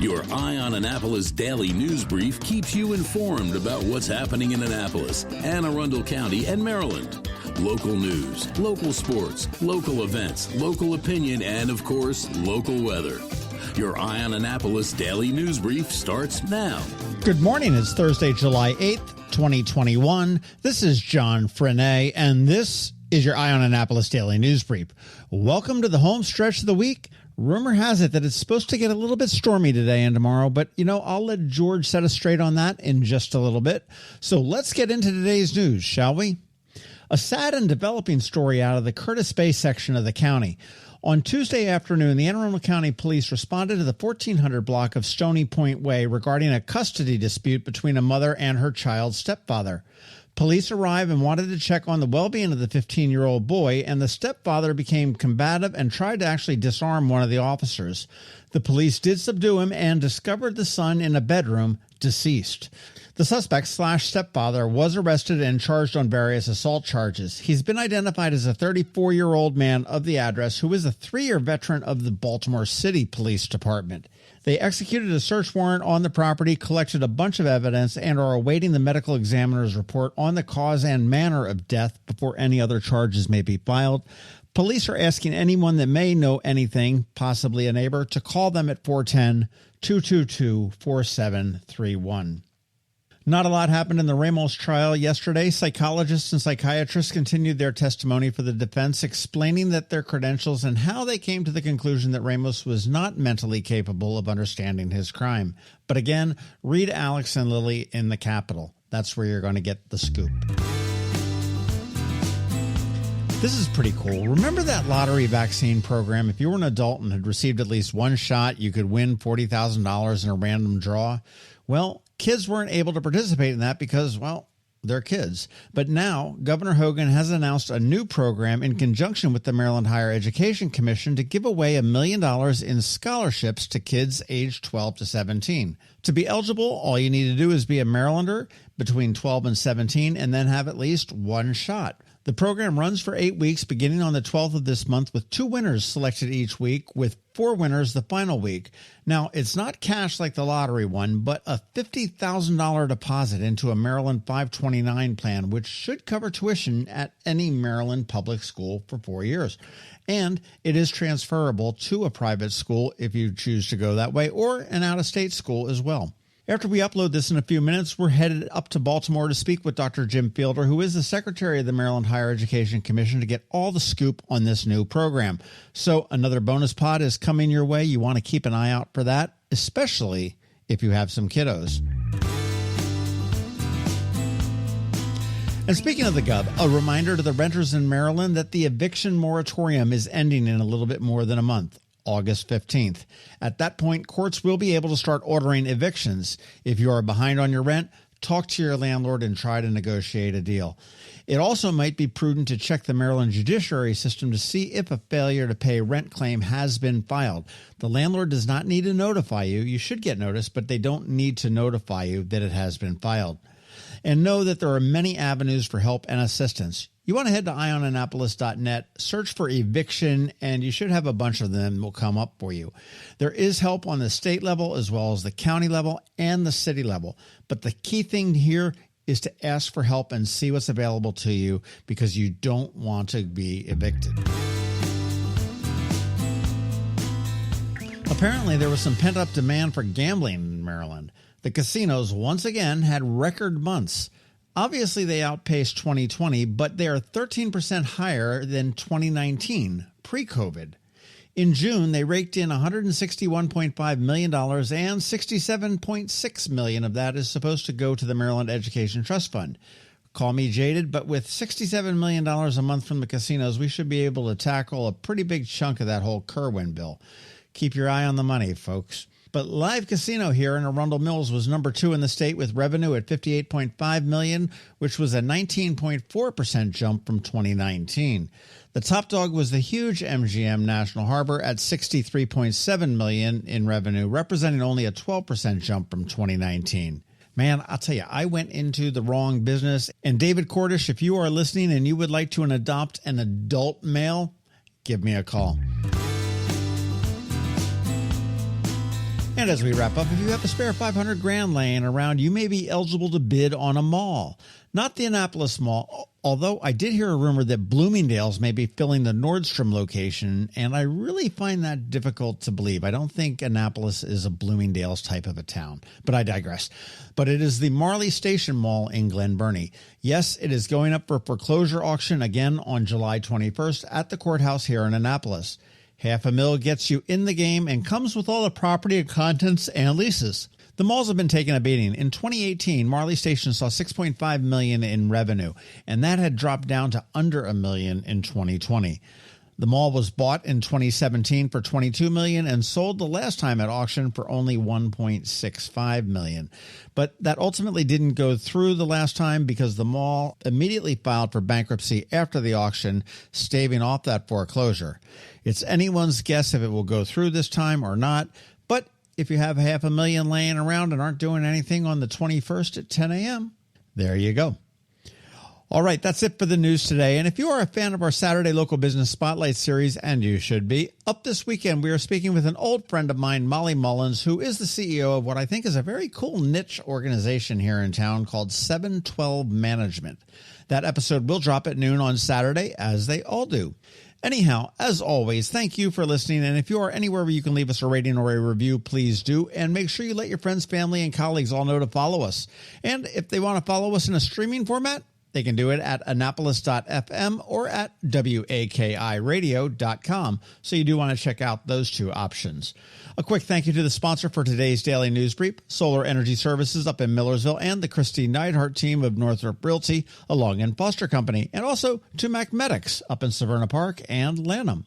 Your Eye on Annapolis daily news brief keeps you informed about what's happening in Annapolis, Anne Arundel County, and Maryland. Local news, local sports, local events, local opinion, and, of course, local weather. Your Eye on Annapolis daily news brief starts now. Good morning. It's Thursday, July 8th, 2021. This is John Frenaye, and this is your Eye on Annapolis daily news brief. Welcome to the home stretch of the week. Rumor has it that it's supposed to get a little bit stormy today and tomorrow, but, I'll let George set us straight on that in just a little bit. So let's get into today's news, shall we? A sad and developing story out of the Curtis Bay section of the county. On Tuesday afternoon, the Anne Arundel County Police responded to the 1400 block of Stony Point Way regarding a custody dispute between a mother and her child's stepfather. Police arrived and wanted to check on the well-being of the 15-year-old boy, and the stepfather became combative and tried to actually disarm one of the officers. The police did subdue him and discovered the son in a bedroom, deceased. The suspect/stepfather was arrested and charged on various assault charges. He's been identified as a 34-year-old man of the address who is a 3-year veteran of the Baltimore City Police Department. They executed a search warrant on the property, collected a bunch of evidence, and are awaiting the medical examiner's report on the cause and manner of death before any other charges may be filed. Police are asking anyone that may know anything, possibly a neighbor, to call them at 410-222-4731. Not a lot happened in the Ramos trial yesterday. Psychologists and psychiatrists continued their testimony for the defense, explaining that their credentials and how they came to the conclusion that Ramos was not mentally capable of understanding his crime. But again, read Alex and Lily in the Capitol. That's where you're going to get the scoop. This is pretty cool. Remember that lottery vaccine program? If you were an adult and had received at least one shot, you could win $40,000 in a random draw. Well, kids weren't able to participate in that because, they're kids. But now, Governor Hogan has announced a new program in conjunction with the Maryland Higher Education Commission to give away $1 million in scholarships to kids aged 12 to 17. To be eligible, all you need to do is be a Marylander between 12 and 17 and then have at least one shot. The program runs for 8 weeks, beginning on the 12th of this month, with 2 winners selected each week, with 4 winners the final week. Now, it's not cash like the lottery one, but a $50,000 deposit into a Maryland 529 plan, which should cover tuition at any Maryland public school for 4 years. And it is transferable to a private school if you choose to go that way, or an out-of-state school as well. After we upload this in a few minutes, we're headed up to Baltimore to speak with Dr. Jim Fielder, who is the Secretary of the Maryland Higher Education Commission, to get all the scoop on this new program. So another bonus pod is coming your way. You want to keep an eye out for that, especially if you have some kiddos. And speaking of the Gov, a reminder to the renters in Maryland that the eviction moratorium is ending in a little bit more than a month. August 15th. At that point, courts will be able to start ordering evictions. If you are behind on your rent, talk to your landlord and try to negotiate a deal. It also might be prudent to check the Maryland judiciary system to see if a failure to pay rent claim has been filed. The landlord does not need to notify you. You should get notice, but they don't need to notify you that it has been filed. And know that there are many avenues for help and assistance. You want to head to eyeonannapolis.net, search for eviction, and you should have a bunch of them that will come up for you. There is help on the state level as well as the county level and the city level. But the key thing here is to ask for help and see what's available to you, because you don't want to be evicted. Apparently, there was some pent-up demand for gambling in Maryland. The casinos once again had record months. Obviously, they outpaced 2020, but they are 13% higher than 2019, pre-COVID. In June, they raked in $161.5 million, and $67.6 million of that is supposed to go to the Maryland Education Trust Fund. Call me jaded, but with $67 million a month from the casinos, we should be able to tackle a pretty big chunk of that whole Kerwin bill. Keep your eye on the money, folks. But Live Casino here in Arundel Mills was number 2 in the state with revenue at $58.5 million, which was a 19.4% jump from 2019. The top dog was the huge MGM National Harbor at $63.7 million in revenue, representing only a 12% jump from 2019. Man, I'll tell you, I went into the wrong business. And David Cordish, if you are listening and you would like to adopt an adult male, give me a call. And as we wrap up, if you have a spare $500,000 laying around, you may be eligible to bid on a mall. Not the Annapolis Mall, although I did hear a rumor that Bloomingdale's may be filling the Nordstrom location, and I really find that difficult to believe. I don't think Annapolis is a Bloomingdale's type of a town, but I digress. But it is the Marley Station Mall in Glen Burnie. Yes, it is going up for foreclosure auction again on July 21st at the courthouse here in Annapolis. $500,000 gets you in the game and comes with all the property and contents and leases. The malls have been taking a beating. In 2018, Marley Station saw $6.5 million in revenue, and that had dropped down to under $1 million in 2020. The mall was bought in 2017 for $22 million and sold the last time at auction for only $1.65 million. But that ultimately didn't go through the last time because the mall immediately filed for bankruptcy after the auction, staving off that foreclosure. It's anyone's guess if it will go through this time or not, but if you have $500,000 laying around and aren't doing anything on the 21st at 10 a.m., there you go. All right, that's it for the news today. And if you are a fan of our Saturday Local Business Spotlight series, and you should be, up this weekend we are speaking with an old friend of mine, Molly Mullins, who is the CEO of what I think is a very cool niche organization here in town called 712 Management. That episode will drop at noon on Saturday, as they all do. Anyhow, as always, thank you for listening. And if you are anywhere where you can leave us a rating or a review, please do. And make sure you let your friends, family, and colleagues all know to follow us. And if they want to follow us in a streaming format, they can do it at Annapolis.fm or at WAKIRadio.com. So you do want to check out those two options. A quick thank you to the sponsor for today's Daily News Brief, Solar Energy Services up in Millersville, and the Kristi Neidhardt Team of Northrop Realty along in Foster Company, and also to MacMedics up in Severna Park and Lanham.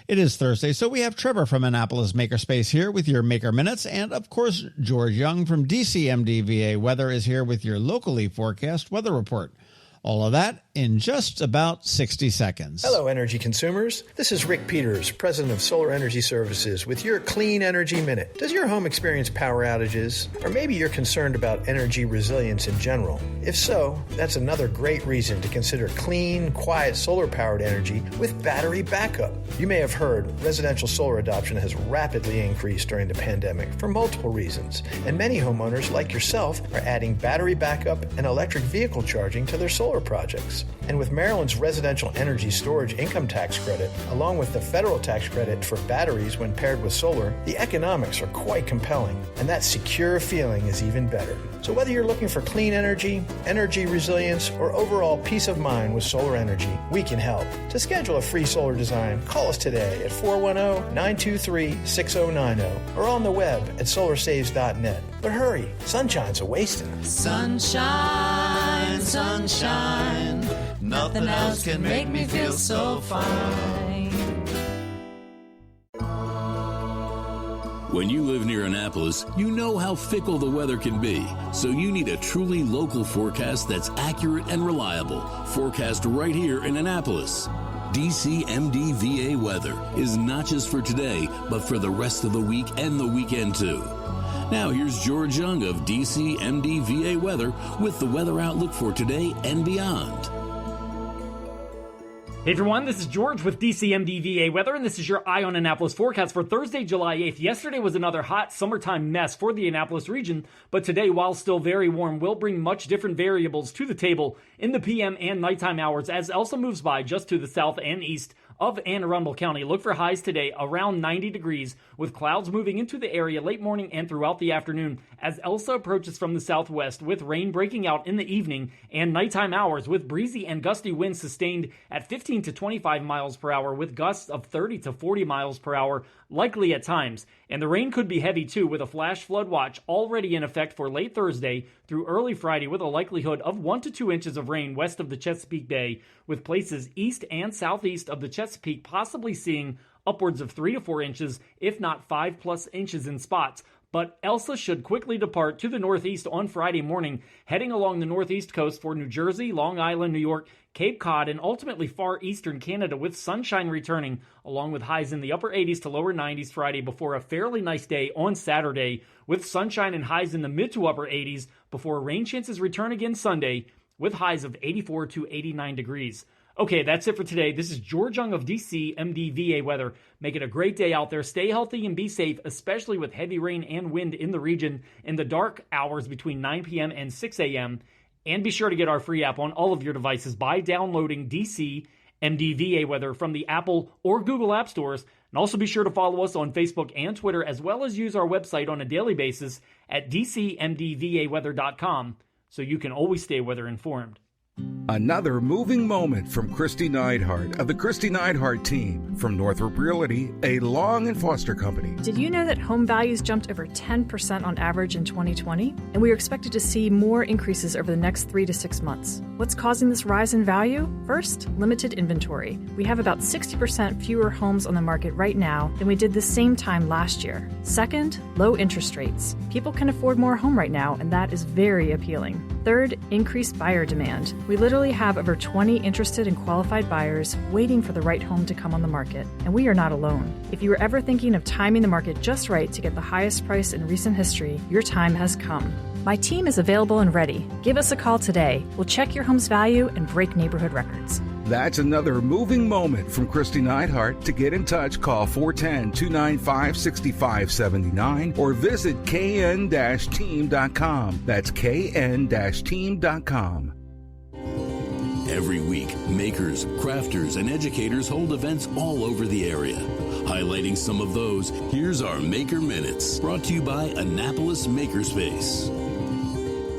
It is Thursday, so we have Trevor from Annapolis Makerspace here with your Maker Minutes, and of course, George Young from DCMDVA Weather is here with your locally forecast weather report. All of that in just about 60 seconds. Hello, energy consumers. This is Rick Peters, president of Solar Energy Services, with your Clean Energy Minute. Does your home experience power outages? Or maybe you're concerned about energy resilience in general? If so, that's another great reason to consider clean, quiet solar-powered energy with battery backup. You may have heard residential solar adoption has rapidly increased during the pandemic for multiple reasons, and many homeowners, like yourself, are adding battery backup and electric vehicle charging to their solar projects. And with Maryland's residential energy storage income tax credit, along with the federal tax credit for batteries when paired with solar, the economics are quite compelling, and that secure feeling is even better. So whether you're looking for clean energy, energy resilience, or overall peace of mind with solar energy, we can help. To schedule a free solar design, call us today at 410-923-6090 or on the web at solarsaves.net. But hurry, sunshine's a-wasting. Sunshine, sunshine, nothing else can make me feel so fine. When you live near Annapolis, you know how fickle the weather can be. So you need a truly local forecast that's accurate and reliable. Forecast right here in Annapolis. DCMDVA Weather is not just for today, but for the rest of the week and the weekend too. Now here's George Young of DCMDVA Weather with the weather outlook for today and beyond. Hey everyone, this is George with DCMDVA Weather, and this is your Eye on Annapolis forecast for Thursday, July 8th. Yesterday was another hot summertime mess for the Annapolis region, but today, while still very warm, will bring much different variables to the table in the PM and nighttime hours as Elsa moves by just to the south and east of Anne Arundel County. Look for highs today around 90 degrees with clouds moving into the area late morning and throughout the afternoon as Elsa approaches from the southwest with rain breaking out in the evening and nighttime hours with breezy and gusty winds sustained at 15 to 25 miles per hour with gusts of 30 to 40 miles per hour likely at times. And the rain could be heavy too with a flash flood watch already in effect for late Thursday through early Friday with a likelihood of 1 to 2 inches of rain west of the Chesapeake Bay with places east and southeast of the Chesapeake possibly seeing upwards of 3 to 4 inches, if not 5+ inches in spots. But Elsa should quickly depart to the northeast on Friday morning, heading along the northeast coast for New Jersey, Long Island, New York, Cape Cod, and ultimately far eastern Canada with sunshine returning, along with highs in the upper 80s to lower 90s Friday before a fairly nice day on Saturday, with sunshine and highs in the mid to upper 80s before rain chances return again Sunday, with highs of 84 to 89 degrees. Okay, that's it for today. This is George Young of DC MDVA Weather. Make it a great day out there. Stay healthy and be safe, especially with heavy rain and wind in the region in the dark hours between 9 p.m. and 6 a.m. And be sure to get our free app on all of your devices by downloading DC MDVA Weather from the Apple or Google App Stores. And also be sure to follow us on Facebook and Twitter, as well as use our website on a daily basis at dcmdvaweather.com so you can always stay weather informed. Another moving moment from Kristi Neidhardt of the Kristi Neidhardt Team from Northrop Realty, a Long and Foster company. Did you know that home values jumped over 10% on average in 2020? And we are expected to see more increases over the next 3 to 6 months. What's causing this rise in value? First, limited inventory. We have about 60% fewer homes on the market right now than we did the same time last year. Second, low interest rates. People can afford more home right now, and that is very appealing. Third, increased buyer demand. We literally have over 20 interested and qualified buyers waiting for the right home to come on the market, and we are not alone. If you are ever thinking of timing the market just right to get the highest price in recent history, your time has come. My team is available and ready. Give us a call today. We'll check your home's value and break neighborhood records. That's another moving moment from Kristi Neidhardt. To get in touch, call 410-295-6579 or visit kn-team.com. That's kn-team.com. Every week, makers, crafters, and educators hold events all over the area. Highlighting some of those, here's our Maker Minutes, brought to you by Annapolis Makerspace.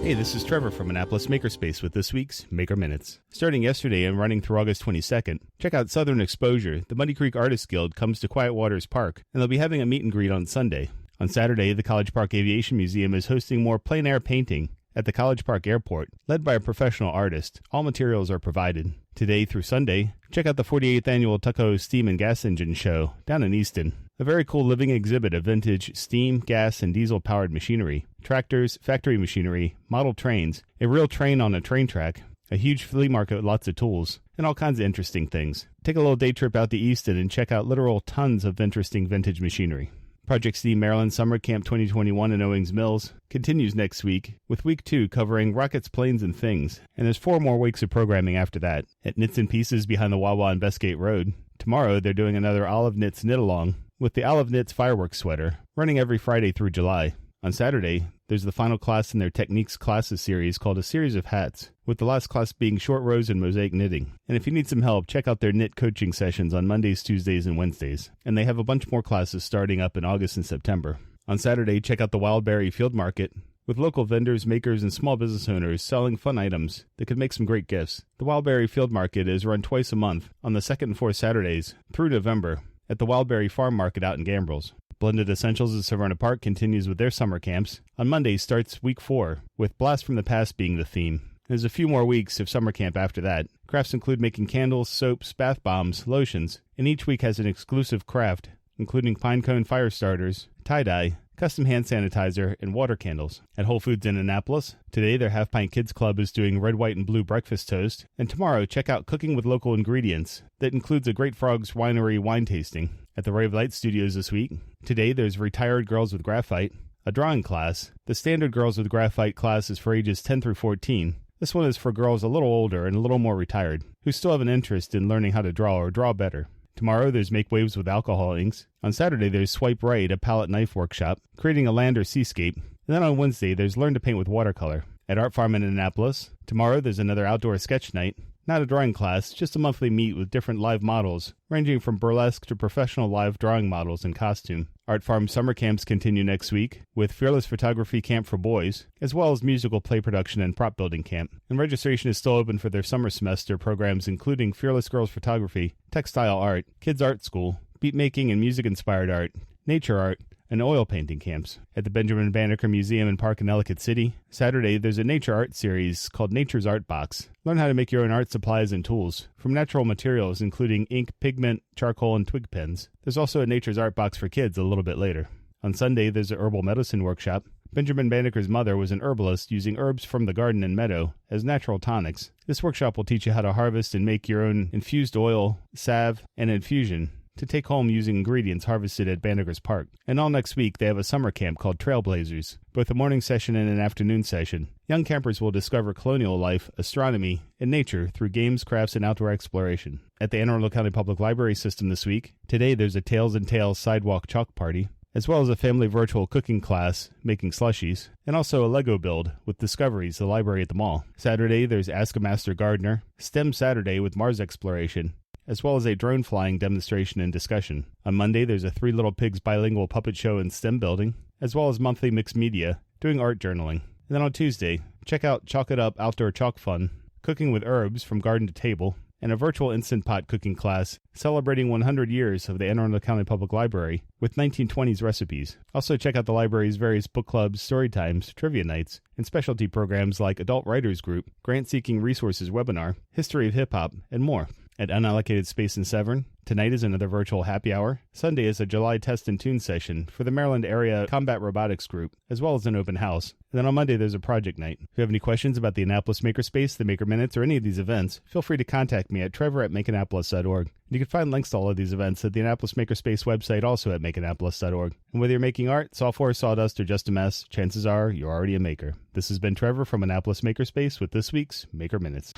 Hey, this is Trevor from Annapolis Makerspace with this week's Maker Minutes. Starting yesterday and running through August 22nd, check out Southern Exposure. The Muddy Creek Artists Guild comes to Quiet Waters Park, and they'll be having a meet and greet on Sunday. On Saturday, the College Park Aviation Museum is hosting more plein air painting at the College Park Airport, led by a professional artist. All materials are provided. Today through Sunday, check out the 48th Annual Tuckahoe Steam and Gas Engine Show down in Easton. A very cool living exhibit of vintage steam, gas, and diesel-powered machinery, tractors, factory machinery, model trains, a real train on a train track, a huge flea market with lots of tools, and all kinds of interesting things. Take a little day trip out to Easton and check out literal tons of interesting vintage machinery. Project Steam Maryland Summer Camp 2021 in Owings Mills continues next week, with Week 2 covering rockets, planes, and things. And there's 4 more weeks of programming after that. At Knits and Pieces behind the Wawa on Bestgate Road, tomorrow they're doing another Olive Knits knit-along with the Olive Knits fireworks sweater, running every Friday through July. On Saturday, there's the final class in their Techniques Classes series called A Series of Hats, with the last class being short rows and mosaic knitting. And if you need some help, check out their knit coaching sessions on Mondays, Tuesdays, and Wednesdays. And they have a bunch more classes starting up in August and September. On Saturday, check out the Wildberry Field Market, with local vendors, makers, and small business owners selling fun items that could make some great gifts. The Wildberry Field Market is run twice a month on the second and fourth Saturdays through November at the Wildberry Farm Market out in Gambrels. Blended Essentials at Severna Park continues with their summer camps. On Monday starts Week 4, with Blast from the Past being the theme. There's a few more weeks of summer camp after that. Crafts include making candles, soaps, bath bombs, lotions, and each week has an exclusive craft, including pine cone fire starters, tie-dye, custom hand sanitizer, and water candles. At Whole Foods in Annapolis, today their Half Pint Kids Club is doing red, white, and blue breakfast toast, and tomorrow check out Cooking with Local Ingredients that includes a Great Frogs Winery wine tasting. At the Ray of Light Studios this week, today there's Retired Girls with Graphite, a drawing class. The standard Girls with Graphite class is for ages 10 through 14. This one is for girls a little older and a little more retired, who still have an interest in learning how to draw or draw better. Tomorrow there's Make Waves with Alcohol inks. On Saturday there's Swipe Right, a palette knife workshop, creating a land or seascape. And then on Wednesday there's Learn to Paint with Watercolor. At Art Farm in Annapolis, tomorrow there's another outdoor sketch night. Not a drawing class, just a monthly meet with different live models, ranging from burlesque to professional live drawing models in costume. Art Farm summer camps continue next week with Fearless Photography Camp for boys, as well as musical play production and prop building camp. And registration is still open for their summer semester programs including Fearless Girls Photography, Textile Art, Kids Art School, Beat Making and Music-Inspired Art, Nature Art, and oil painting camps. At the Benjamin Banneker Museum and Park in Ellicott City, Saturday there's a nature art series called Nature's Art Box. Learn how to make your own art supplies and tools from natural materials including ink, pigment, charcoal, and twig pens. There's also a Nature's Art Box for kids a little bit later. On Sunday there's a herbal medicine workshop. Benjamin Banneker's mother was an herbalist using herbs from the garden and meadow as natural tonics. This workshop will teach you how to harvest and make your own infused oil, salve, and infusion to take home using ingredients harvested at Banneker's Park. And all next week, they have a summer camp called Trailblazers, both a morning session and an afternoon session. Young campers will discover colonial life, astronomy, and nature through games, crafts, and outdoor exploration. At the Anne Arundel County Public Library System this week, today there's a Tales and Tales sidewalk chalk party, as well as a family virtual cooking class, making slushies, and also a Lego build with Discoveries, the library at the mall. Saturday, there's Ask a Master Gardener, STEM Saturday with Mars exploration, as well as a drone flying demonstration and discussion. On Monday, there's a Three Little Pigs bilingual puppet show and STEM building, as well as monthly mixed media, doing art journaling. And then on Tuesday, check out Chalk It Up Outdoor Chalk Fun, cooking with herbs from garden to table, and a virtual Instant Pot cooking class celebrating 100 years of the Anne Arundel County Public Library with 1920s recipes. Also check out the library's various book clubs, story times, trivia nights, and specialty programs like Adult Writers Group, Grant Seeking Resources Webinar, History of Hip Hop, and more. At Unallocated Space in Severna, tonight is another virtual happy hour. Sunday is a July Test and Tune session for the Maryland Area Combat Robotics Group, as well as an open house. And then on Monday, there's a project night. If you have any questions about the Annapolis Makerspace, the Maker Minutes, or any of these events, feel free to contact me at trevor@makeannapolis.org. You can find links to all of these events at the Annapolis Makerspace website, also at makeannapolis.org. And whether you're making art, software, sawdust, or just a mess, chances are you're already a maker. This has been Trevor from Annapolis Makerspace with this week's Maker Minutes.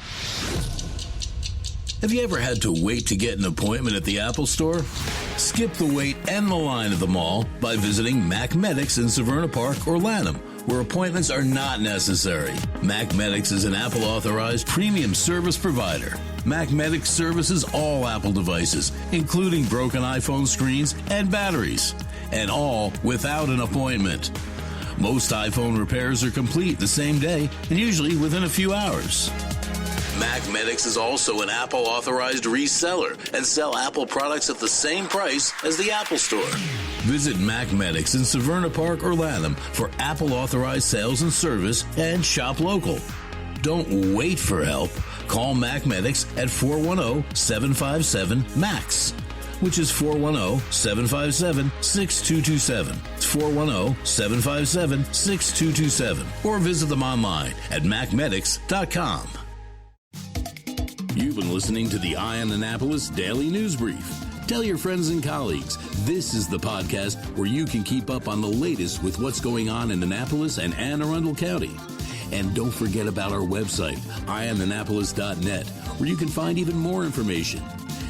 Have you ever had to wait to get an appointment at the Apple Store? Skip the wait and the line at the mall by visiting MacMedics in Severna Park or Lanham, where appointments are not necessary. MacMedics is an Apple-authorized premium service provider. MacMedics services all Apple devices, including broken iPhone screens and batteries, and all without an appointment. Most iPhone repairs are complete the same day and usually within a few hours. MacMedics is also an Apple-authorized reseller and sell Apple products at the same price as the Apple Store. Visit MacMedics in Severna Park or Lanham for Apple-authorized sales and service and shop local. Don't wait for help. Call MacMedics at 410-757-MAX, which is 410-757-6227. It's 410-757-6227. Or visit them online at MacMedics.com. You've been listening to the Eye on Annapolis Daily News Brief. Tell your friends and colleagues, this is the podcast where you can keep up on the latest with what's going on in Annapolis and Anne Arundel County. And don't forget about our website, eyeonannapolis.net, where you can find even more information.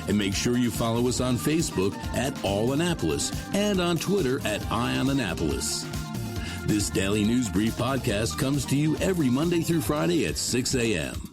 And make sure you follow us on Facebook at All Annapolis and on Twitter at Eye on Annapolis. This Daily News Brief podcast comes to you every Monday through Friday at 6 a.m.